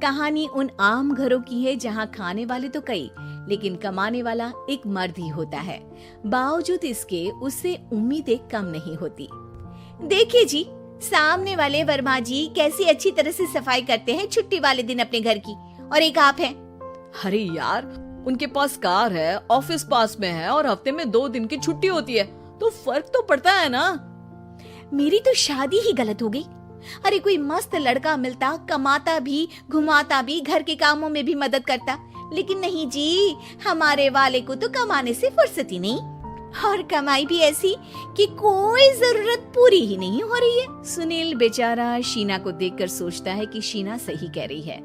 कहानी उन आम घरों की है जहाँ खाने वाले तो कई, लेकिन कमाने वाला एक मर्द ही होता है। बावजूद इसके उससे उम्मीदें कम नहीं होती। देखिए जी, सामने वाले वर्मा जी कैसी अच्छी तरह से सफाई करते हैं छुट्टी वाले दिन अपने घर की, और एक आप हैं। अरे यार, उनके पास कार है, ऑफिस पास में है और हफ्ते में 2 दिन की छुट्टी होती है, तो फर्क तो पड़ता है ना। मेरी तो शादी ही गलत हो गई। अरे कोई मस्त लड़का मिलता, कमाता भी, घुमाता भी, घर के कामों में भी मदद करता, लेकिन नहीं जी, हमारे वाले को तो कमाने से फुर्सत ही नहीं, और कमाई भी ऐसी कि कोई जरूरत पूरी ही नहीं हो रही है। सुनील बेचारा शीना को देखकर सोचता है कि शीना सही कह रही है।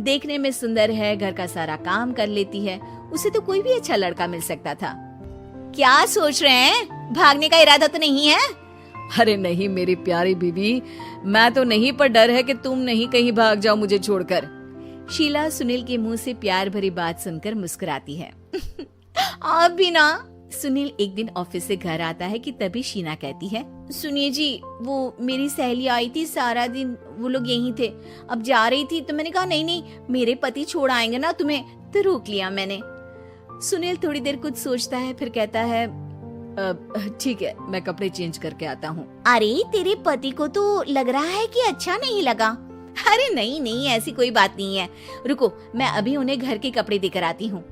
देखने में सुंदर है, घर का सारा काम कर लेती है, उसे तो कोई भी अच्छा लड़का मिल सकता था। क्या सोच रहे हैं? भागने का इरादा तो नहीं है? अरे नहीं मेरी प्यारी बीवी, मैं तो नहीं, पर डर है कि तुम नहीं कहीं भाग जाओ मुझे छोड़कर। शीला सुनील के मुंह से प्यार भरी बात सुनकर मुस्कुराती है। आप भी ना। सुनील एक दिन ऑफिस से घर आता है कि तभी शीना कहती है, सुनिए जी, वो मेरी सहेली आई थी, सारा दिन वो लोग यहीं थे, अब जा रही थी तो मैंने कहा नहीं नहीं, मेरे पति छोड़ आएंगे ना तुम्हें, तो रोक लिया मैंने। सुनील थोड़ी देर कुछ सोचता है, फिर कहता है, ठीक है, मैं कपड़े चेंज करके आता हूँ। अरे तेरे पति को तो लग रहा है कि अच्छा नहीं लगा। अरे नहीं नहीं, ऐसी कोई बात नहीं है, रुको मैं अभी उन्हें घर के कपड़े देकर आती हूँ।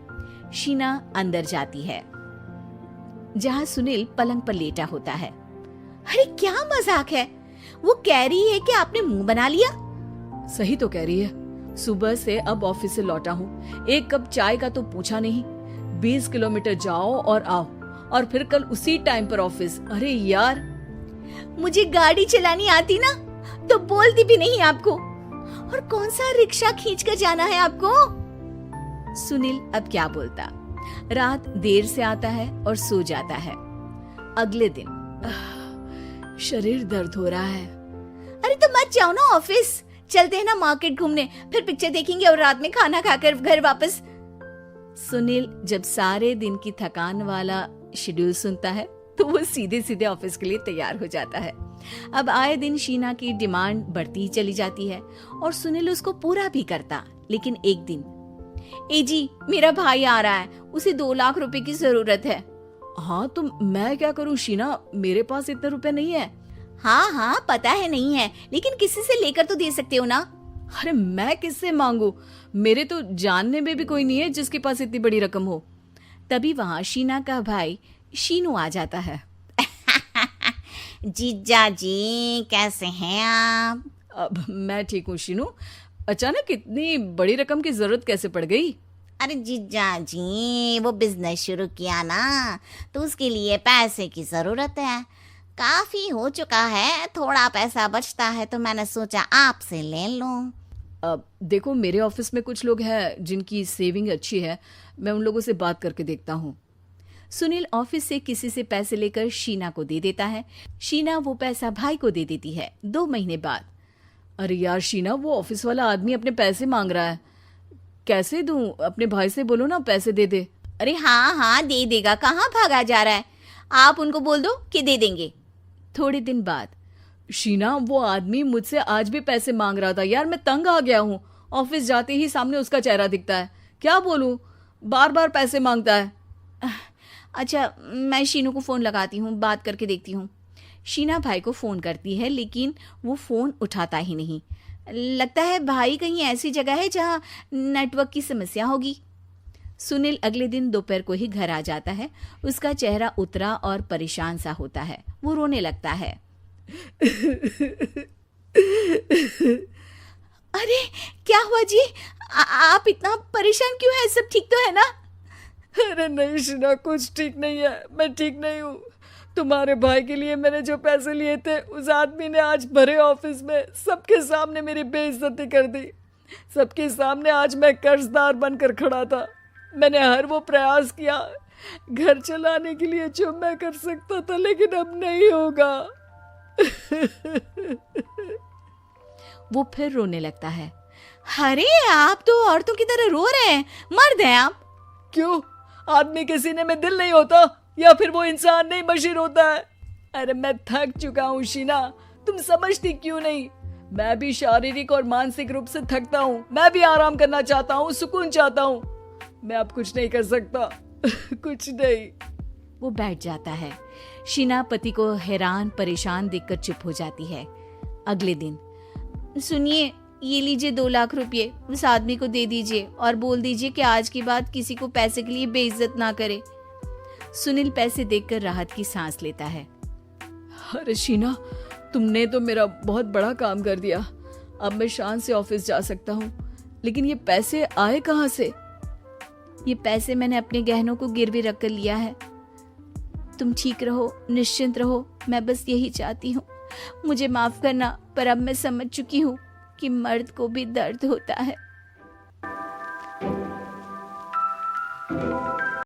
शीना अंदर जाती है जहाँ सुनील पलंग पर लेटा होता है। अरे क्या मजाक है, वो कह रही है कि आपने मुंह बना लिया। सही तो कह रही है, सुबह से अब ऑफिस से लौटा हूँ, एक कप चाय का तो पूछा नहीं, 20 किलोमीटर जाओ और आओ, और फिर कल उसी टाइम पर ऑफिस। अरे यार, मुझे गाड़ी चलानी आती ना तो बोलती भी नहीं आपको, और कौन सा रिक्शा खींच कर जाना है आपको। सुनील अब क्या बोलता। रात देर से आता है और सो जाता है। अगले दिन शरीर दर्द हो रहा है। अरे तो मत जाओ ना ऑफिस, चलते हैं ना मार्केट घूमने, फिर पिक्चर देखेंगे और रात में खाना खाकर घर वापस। सुनील जब सारे दिन की थकान वाला शेड्यूल सुनता है तो वो सीधे सीधे ऑफिस के लिए तैयार हो जाता है। अब आए दिन शीना की डिमांड बढ़ती ही चली जाती है और सुनील उसको पूरा भी करता, लेकिन एक दिन, ए जी मेरा भाई आ रहा है, उसे 2 लाख रुपए की जरूरत है। हाँ तो मैं क्या करूँ शीना, मेरे पास इतने रुपए नहीं है। हाँ हाँ पता है नहीं है, लेकिन किसी से लेकर तो दे सकते हो ना। अरे मैं किससे मांगू, मेरे तो जानने में भी कोई नहीं है जिसके पास इतनी बड़ी रकम हो। तभी वहाँ शीना का भाई शीनू आ जाता है। जीजा जी कैसे हैं आप? अब मैं ठीक हूँ शीनू, अचानक इतनी बड़ी रकम की जरूरत कैसे पड़ गई? अरे जीजा जी, वो बिजनेस शुरू किया ना, तो उसके लिए पैसे की जरूरत है, काफी हो चुका है, थोड़ा पैसा बचता है तो मैंने सोचा आपसे ले लूं। अब देखो, मेरे ऑफिस में कुछ लोग हैं जिनकी सेविंग अच्छी है, मैं उन लोगों से बात करके देखता हूँ। सुनील ऑफिस से किसी से पैसे लेकर शीना को दे देता है। शीना वो पैसा भाई को दे देती है 2 महीने बाद। अरे यार शीना, वो ऑफिस वाला आदमी अपने पैसे मांग रहा है, कैसे दूं? अपने भाई से बोलो ना पैसे दे दे। अरे हाँ हाँ दे देगा, कहाँ भागा जा रहा है, आप उनको बोल दो कि दे देंगे। थोड़े दिन बाद, शीना वो आदमी मुझसे आज भी पैसे मांग रहा था यार, मैं तंग आ गया हूँ, ऑफिस जाते ही सामने उसका चेहरा दिखता है, क्या बोलूं, बार बार पैसे मांगता है। अच्छा मैं शीनू को फोन लगाती हूँ, बात करके देखती हूँ। शीना भाई को फोन करती है, लेकिन वो फोन उठाता ही नहीं। लगता है भाई कहीं ऐसी जगह है जहाँ नेटवर्क की समस्या होगी। सुनील अगले दिन दोपहर को ही घर आ जाता है। उसका चेहरा उतरा और परेशान सा होता है, वो रोने लगता है। अरे क्या हुआ जी, आप इतना परेशान क्यों हैं? सब ठीक तो है ना? अरे नहीं शीना, कुछ ठीक नहीं है, मैं ठीक नहीं हूँ। तुम्हारे भाई के लिए मैंने जो पैसे लिए थे, उस आदमी ने आज भरे ऑफिस में सबके सामने मेरी बेइज्जती कर दी। सबके सामने आज मैं कर्जदार बनकर खड़ा था। मैंने हर वो प्रयास किया घर चलाने के लिए जो मैं कर सकता था, लेकिन अब नहीं होगा। वो फिर रोने लगता है। अरे आप तो औरतों की तरह रो रहे हैं, मर्द हैं आप। क्यों, आदमी के सीने में दिल नहीं होता, या फिर वो इंसान नहीं मशीन होता है? अरे मैं थक चुका हूँ शीना, तुम समझती क्यों नहीं? मैं भी शारीरिक और मानसिक रूप से थकता हूँ, मैं भी आराम करना चाहता हूँ, सुकून चाहता हूँ। मैं अब कुछ नहीं कर सकता। कुछ नहीं। वो बैठ जाता है। शीना पति को हैरान परेशान देखकर चुप हो जाती है। अगले दिन, सुनिए, ये लीजिए 2 लाख रुपए, उस आदमी को दे दीजिए और बोल दीजिए कि आज के बाद किसी को पैसे के लिए बेइज्जत ना करे। सुनील पैसे देखकर राहत की सांस लेता है। अरे शीना, तुमने तो मेरा बहुत बड़ा काम कर दिया। अब मैं शान से ऑफिस जा सकता हूँ। लेकिन ये पैसे आए कहाँ से? ये पैसे मैंने अपने गहनों को गिरवी रख कर लिया है। तुम ठीक रहो, निश्चिंत रहो, मैं बस यही चाहती हूँ। मुझे माफ करना, पर अब मैं समझ चुकी हूँ कि मर्द को भी दर्द होता है।